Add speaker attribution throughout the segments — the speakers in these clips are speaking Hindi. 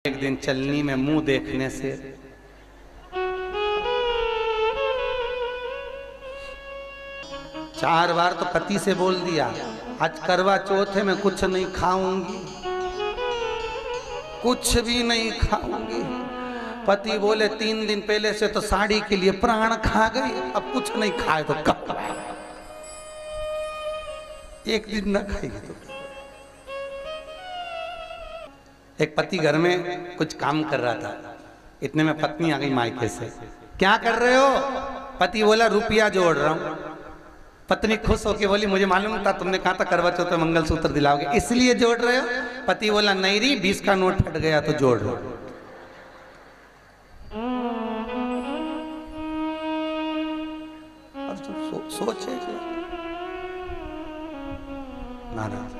Speaker 1: एक दिन चलनी में मुंह देखने से चार बार तो पति से बोल दिया, आज करवा चौथ है, मैं कुछ नहीं खाऊंगी, कुछ भी नहीं खाऊंगी। पति बोले 3 दिन पहले से तो साड़ी के लिए प्राण खा गई, अब कुछ नहीं खाए तो कब? एक दिन न खाएगी तो। एक पति घर में कुछ काम कर रहा था, इतने में पत्नी आ गई मायके से। क्या कर रहे हो? पति बोला रुपया जोड़ रहा हूं। पत्नी खुश होके बोली मुझे मालूम था, तुमने कहा था करवा चौथ में मंगलसूत्र दिलाओगे, इसलिए जोड़ रहे हो? पति बोला नहीं री, 20 का नोट फट गया तो जोड़ रहा हूं। अब सोचे नाराज।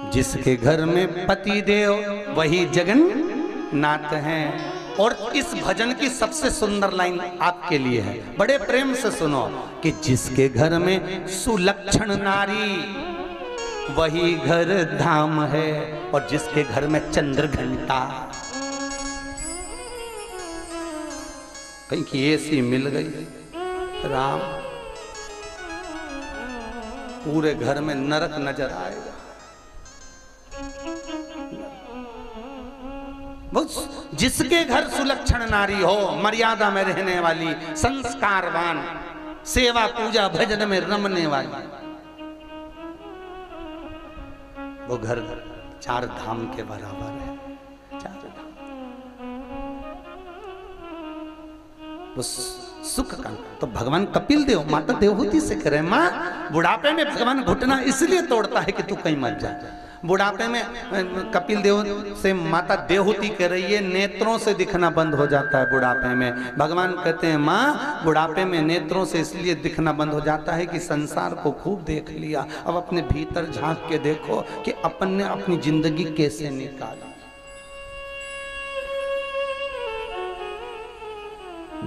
Speaker 1: जिसके घर में पति देव वही जगन्नाथ हैं। और इस भजन की सबसे सुंदर लाइन आपके लिए है, बड़े प्रेम से सुनो कि जिसके घर में सुलक्षण नारी वही घर धाम है, और जिसके घर में चंद्र घंटा कहीं की ऐसी मिल गई राम, पूरे घर में नरक नजर आएगा। जिसके घर सुलक्षण नारी हो, मर्यादा में रहने वाली, संस्कारवान, सेवा पूजा भजन में रमने वाली, वो घर 4 धाम के बराबर है। 4 धाम वो सुख का। तो भगवान कपिल देव माता देवहूति से कह रहे, मां बुढ़ापे में भगवान घुटना इसलिए तोड़ता है कि तू कहीं मत जा। बुढ़ापे में कपिल देव से माता देवहूति कह रही है, नेत्रों से दिखना बंद हो जाता है बुढ़ापे में। भगवान कहते हैं मां बुढ़ापे में नेत्रों से इसलिए दिखना बंद हो जाता है कि संसार को खूब देख लिया, अब अपने भीतर झांक के देखो कि अपन ने अपनी जिंदगी कैसे निकाली।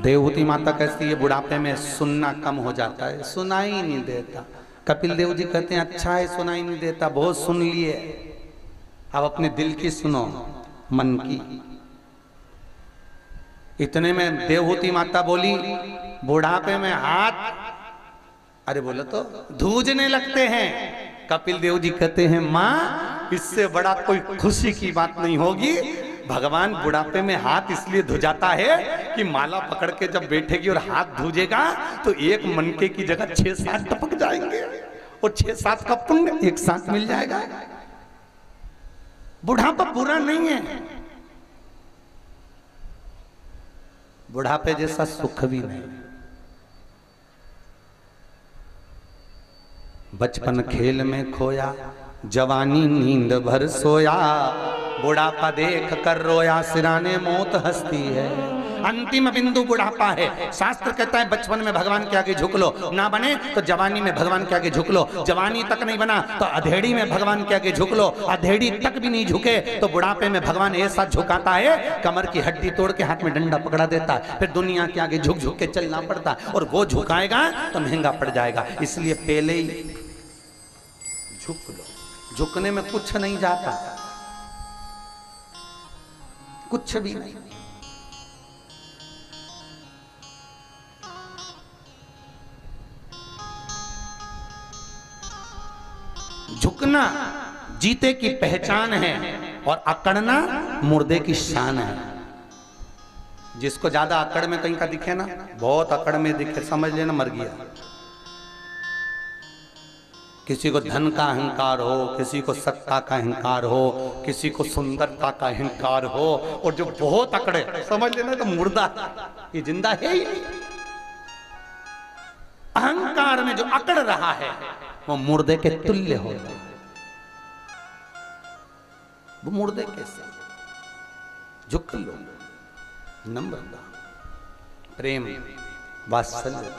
Speaker 1: देवहूति माता कहती है बुढ़ापे में सुनना कम हो जाता है, सुनाई ही नहीं देता। कपिल देव जी कहते हैं अच्छा है सुनाई नहीं देता, बहुत सुन लिए, अब अपने दिल की सुनो, मन की। इतने में देवहूति माता बोली बुढ़ापे में हाथ, अरे बोलो तो धूजने लगते हैं। कपिल देव जी कहते हैं मां इससे बड़ा कोई खुशी की बात नहीं होगी। भगवान बुढ़ापे में हाथ इसलिए धुजाता है कि माला पकड़ के जब बैठेगी और हाथ धुजेगा तो एक मनके की जगह 6-7 टपक जाएंगे और 6-7 का पुण्य एक साथ मिल जाएगा। बुढ़ापा बुरा नहीं है, बुढ़ापे जैसा सुख भी नहीं। बचपन खेल में खोया, जवानी नींद भर सोया, बुढ़ापा देख कर रोया, सिराने मौत हंसती है। अंतिम बिंदु बुढ़ापा है। शास्त्र कहता है बचपन में भगवान के आगे झुक लो, ना बने तो जवानी में भगवान के आगे झुक लो, जवानी तक नहीं बना तो अधेड़ी में भगवान के आगे झुक लो, अधेड़ी तक भी नहीं झुके तो बुढ़ापे में भगवान ऐसा झुकाता है कमर की हड्डी तोड़ के हाथ में डंडा पकड़ा देता है, फिर दुनिया के आगे झुक झुक के चलना पड़ता है, और वो झुकाएगा तो महंगा पड़ जाएगा। इसलिए पहले ही झुक लो। झुकने में कुछ नहीं जाता, कुछ भी नहीं। झुकना जीते की पहचान है और अकड़ना मुर्दे की शान है। जिसको ज्यादा अकड़ में कहीं का दिखे ना, बहुत अकड़ में दिखे, समझ लेना मर गया। किसी को धन का अहंकार हो, किसी को सत्ता का अहंकार हो, किसी को सुंदरता का अहंकार हो, और जो बहुत अकड़े समझ लेना तो मुर्दा, ये जिंदा है ही नहीं। अहंकार में जो अकड़ रहा है वो मुर्दे के तुल्य हो, वो मुर्दे कैसे? झुक लो, नम्रता, प्रेम, वात्सल्य।